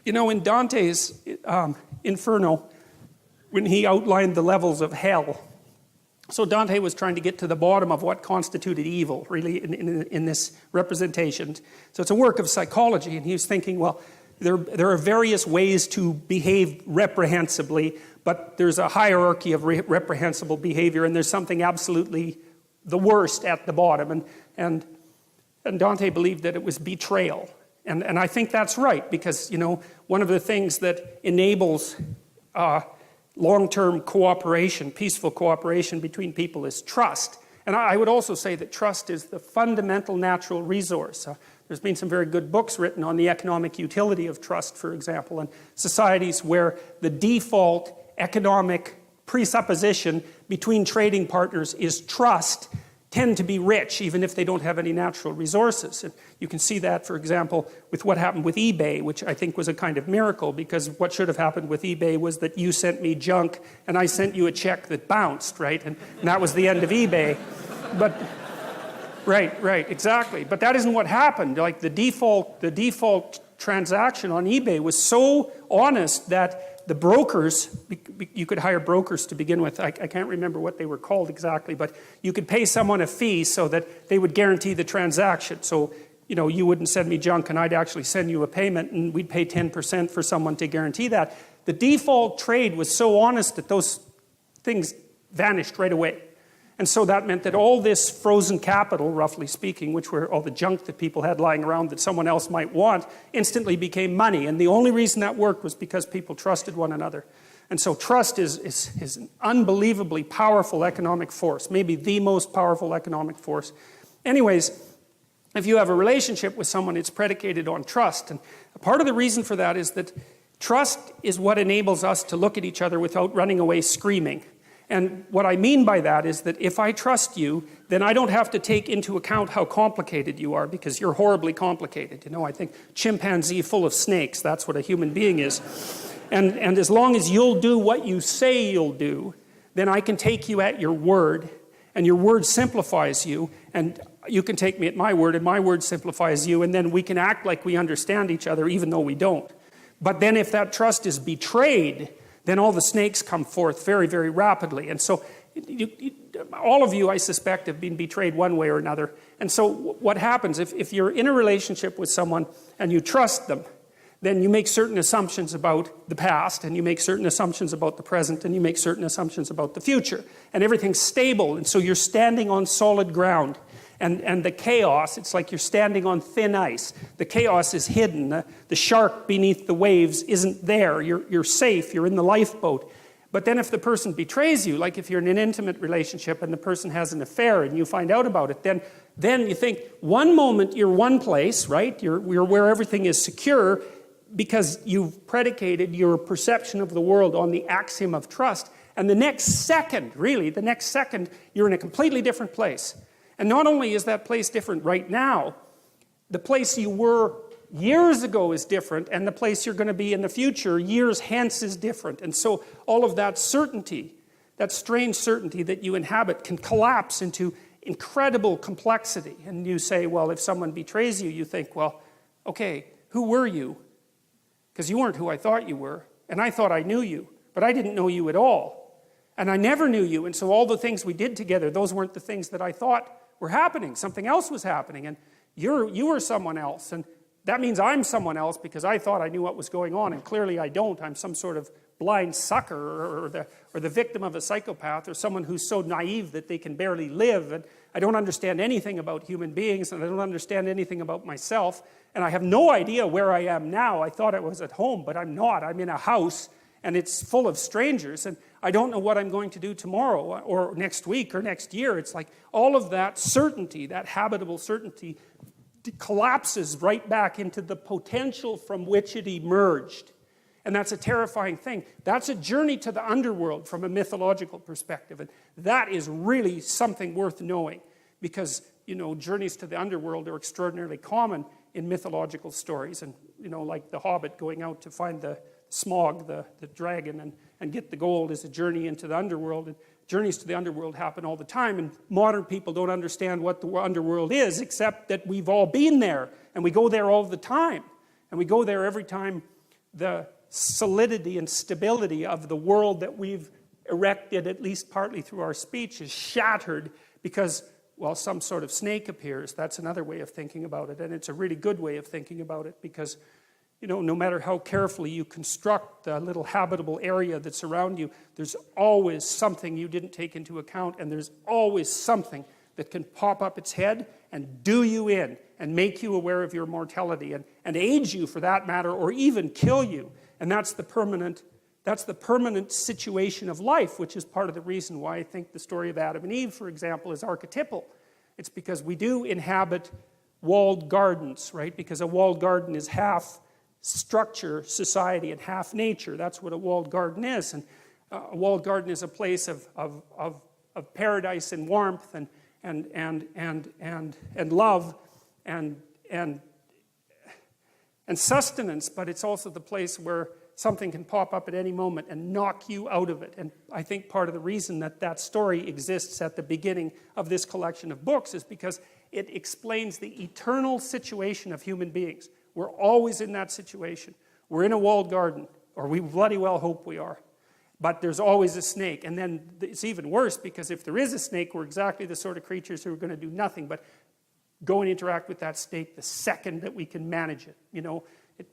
You know, in Dante's Inferno, when he outlined the levels of hell, so Dante was trying to get to the bottom of what constituted evil, really, in this representation. So it's a work of psychology, and he was thinking, well, there are various ways to behave reprehensibly, but there's a hierarchy of reprehensible behavior, and there's something absolutely the worst at the bottom. And Dante believed that it was betrayal. And I think that's right, because, you know, one of the things that enables long-term cooperation, peaceful cooperation between people is trust. And I would also say that trust is the fundamental natural resource. There's been some very good books written on the economic utility of trust, for example, and societies where the default economic presupposition between trading partners is trust tend to be rich, even if they don't have any natural resources. And you can see that, for example, with what happened with eBay, which I think was a kind of miracle, because what should have happened with eBay was that you sent me junk and I sent you a check that bounced, right? And that was the end of eBay. But right, exactly. But that isn't what happened. Like the default transaction on eBay was so honest that the brokers, you could hire brokers to begin with. I can't remember what they were called exactly, but you could pay someone a fee so that they would guarantee the transaction. So, you know, you wouldn't send me junk and I'd actually send you a payment, and we'd pay 10% for someone to guarantee that. The default trade was so honest that those things vanished right away. And so that meant that all this frozen capital, roughly speaking, which were all the junk that people had lying around that someone else might want, instantly became money. And the only reason that worked was because people trusted one another. And so trust is an unbelievably powerful economic force, maybe the most powerful economic force. Anyways, if you have a relationship with someone, it's predicated on trust. And part of the reason for that is that trust is what enables us to look at each other without running away screaming. And what I mean by that is that if I trust you, then I don't have to take into account how complicated you are, because you're horribly complicated. You know, I think chimpanzee full of snakes, that's what a human being is. And as long as you'll do what you say you'll do, then I can take you at your word, and your word simplifies you, and you can take me at my word, and my word simplifies you, and then we can act like we understand each other even though we don't. But then if that trust is betrayed, then all the snakes come forth very, very rapidly. And so all of you, I suspect, have been betrayed one way or another. And so what happens, if you're in a relationship with someone and you trust them, then you make certain assumptions about the past, and you make certain assumptions about the present, and you make certain assumptions about the future. And everything's stable, and so you're standing on solid ground. And the chaos, it's like you're standing on thin ice. The chaos is hidden. The shark beneath the waves isn't there. You're safe. You're in the lifeboat. But then if the person betrays you, like if you're in an intimate relationship and the person has an affair and you find out about it, then you think, one moment you're one place, right? You're where everything is secure because you've predicated your perception of the world on the axiom of trust. And the next second, you're in a completely different place. And not only is that place different right now, the place you were years ago is different, and the place you're going to be in the future, years hence, is different. And so all of that certainty, that strange certainty that you inhabit, can collapse into incredible complexity. And you say, well, if someone betrays you, you think, well, okay, who were you? Because you weren't who I thought you were, and I thought I knew you, but I didn't know you at all. And I never knew you, and so all the things we did together, those weren't the things that I thought were happening. Something else was happening, and you were someone else, and that means I'm someone else because I thought I knew what was going on, and clearly I don't. I'm some sort of blind sucker, or the victim of a psychopath, or someone who's so naive that they can barely live, and I don't understand anything about human beings, and I don't understand anything about myself, and I have no idea where I am now. I thought I was at home, but I'm not. I'm in a house, and it's full of strangers, and I don't know what I'm going to do tomorrow, or next week, or next year. It's like all of that certainty, that habitable certainty, collapses right back into the potential from which it emerged. And that's a terrifying thing. That's a journey to the underworld from a mythological perspective. And that is really something worth knowing, because, you know, journeys to the underworld are extraordinarily common in mythological stories. And, you know, like the Hobbit going out to find the Smog, the dragon, and get the gold is a journey into the underworld. And journeys to the underworld happen all the time, and modern people don't understand what the underworld is, except that we've all been there, and we go there all the time. And we go there every time the solidity and stability of the world that we've erected, at least partly through our speech, is shattered because, well, some sort of snake appears. That's another way of thinking about it, and it's a really good way of thinking about it because, you know, no matter how carefully you construct the little habitable area that's around you, there's always something you didn't take into account, and there's always something that can pop up its head and do you in and make you aware of your mortality and age you, for that matter, or even kill you. And that's the permanent situation of life, which is part of the reason why I think the story of Adam and Eve, for example, is archetypal. It's because we do inhabit walled gardens, right? Because a walled garden is half structure, society, and half nature. That's what a walled garden is. And a walled garden is a place of paradise and warmth and love and sustenance, but it's also the place where something can pop up at any moment and knock you out of it. And I think part of the reason that that story exists at the beginning of this collection of books is because it explains the eternal situation of human beings. We're always in that situation. We're in a walled garden, or we bloody well hope we are. But there's always a snake. And then it's even worse, because if there is a snake, we're exactly the sort of creatures who are going to do nothing but go and interact with that snake the second that we can manage it. You know,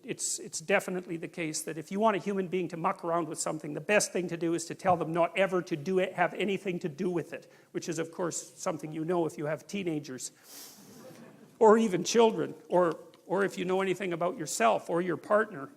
it's definitely the case that if you want a human being to muck around with something, the best thing to do is to tell them not ever to do it, have anything to do with it, which is, of course, something you know if you have teenagers or even children, or if you know anything about yourself or your partner.